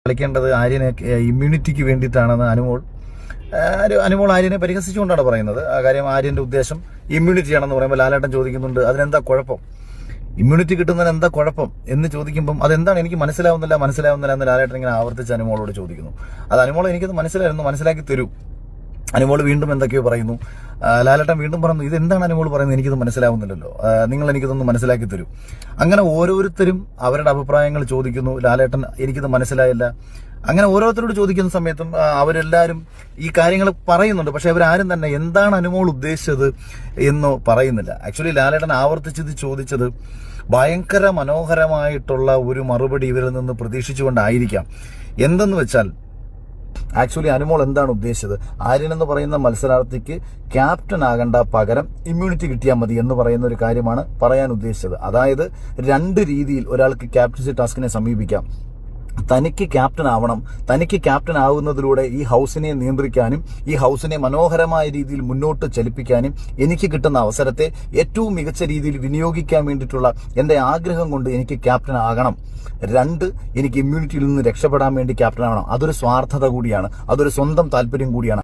കളിക്കേണ്ടത് ആര്യനെ ഇമ്മ്യൂണിറ്റിക്ക് വേണ്ടിയിട്ടാണെന്ന് അനുമോൾ ആര്യനെ പരിഹസിച്ചുകൊണ്ടാണ് പറയുന്നത്. ആ കാര്യം ആര്യന്റെ ഉദ്ദേശം ഇമ്മ്യൂണിറ്റി ആണെന്ന് പറയുമ്പോൾ ലാലേട്ടൻ ചോദിക്കുന്നുണ്ട്, അതിനെന്താ കുഴപ്പം, ഇമ്മ്യൂണിറ്റി കിട്ടുന്നതിന് എന്താ കുഴപ്പം എന്ന് ചോദിക്കുമ്പം അതെന്താണ് എനിക്ക് മനസ്സിലാവുന്നില്ല എന്ന് ലാലേട്ടൻ ഇങ്ങനെ ആവർത്തിച്ച് അനുമോളോട് ചോദിക്കുന്നു. അത് അനുമോൾ എനിക്കത് മനസ്സിലാക്കി തരൂ. അനുമോൾ വീണ്ടും എന്തൊക്കെയോ പറയുന്നു. ലാലേട്ടൻ വീണ്ടും പറഞ്ഞു, ഇതെന്താണ് അനുമോൾ പറയുന്നത്, എനിക്കിത് മനസ്സിലാവുന്നില്ലല്ലോ, നിങ്ങൾ എനിക്കിതൊന്ന് മനസ്സിലാക്കി തരൂ. അങ്ങനെ ഓരോരുത്തരും അവരുടെ അഭിപ്രായങ്ങൾ ചോദിക്കുന്നു. ലാലേട്ടൻ എനിക്കിത് മനസ്സിലായില്ല. അങ്ങനെ ഓരോരുത്തരോട് ചോദിക്കുന്ന സമയത്തും അവരെല്ലാവരും ഈ കാര്യങ്ങൾ പറയുന്നുണ്ട്. പക്ഷെ അവരാരും തന്നെ എന്താണ് അനുമോൾ ഉദ്ദേശിച്ചത് എന്ന് പറയുന്നില്ല. ആക്ച്വലി ലാലേട്ടൻ ആവർത്തിച്ചത് ചോദിച്ചത് ഭയങ്കര മനോഹരമായിട്ടുള്ള ഒരു മറുപടി ഇവരിൽ നിന്ന് പ്രതീക്ഷിച്ചുകൊണ്ടായിരിക്കാം. എന്തെന്ന് വെച്ചാൽ ആക്ച്വലി അനുമോൾ എന്താണ് ഉദ്ദേശിച്ചത്, ആര്യൻ എന്ന് പറയുന്ന മത്സരാർത്ഥിക്ക് ക്യാപ്റ്റൻ ആകേണ്ട, പകരം ഇമ്മ്യൂണിറ്റി കിട്ടിയാൽ മതി എന്ന് പറയുന്ന ഒരു കാര്യമാണ് പറയാൻ ഉദ്ദേശിച്ചത്. അതായത് രണ്ട് രീതിയിൽ ഒരാൾക്ക് ക്യാപ്റ്റൻസി ടാസ്കിനെ സമീപിക്കാം. തനിക്ക് ക്യാപ്റ്റൻ ആവണം, തനിക്ക് ക്യാപ്റ്റൻ ആവുന്നതിലൂടെ ഈ ഹൗസിനെ നിയന്ത്രിക്കാനും ഈ ഹൗസിനെ മനോഹരമായ രീതിയിൽ മുന്നോട്ട് ചലിപ്പിക്കാനും എനിക്ക് കിട്ടുന്ന അവസരത്തെ ഏറ്റവും മികച്ച രീതിയിൽ വിനിയോഗിക്കാൻ വേണ്ടിയിട്ടുള്ള എൻ്റെ ആഗ്രഹം കൊണ്ട് എനിക്ക് ക്യാപ്റ്റൻ ആകണം. രണ്ട്, എനിക്ക് ഇമ്മ്യൂണിറ്റിയിൽ നിന്ന് രക്ഷപ്പെടാൻ വേണ്ടി ക്യാപ്റ്റൻ ആവണം. അതൊരു സ്വാർത്ഥത കൂടിയാണ്, അതൊരു സ്വന്തം താല്പര്യം കൂടിയാണ്.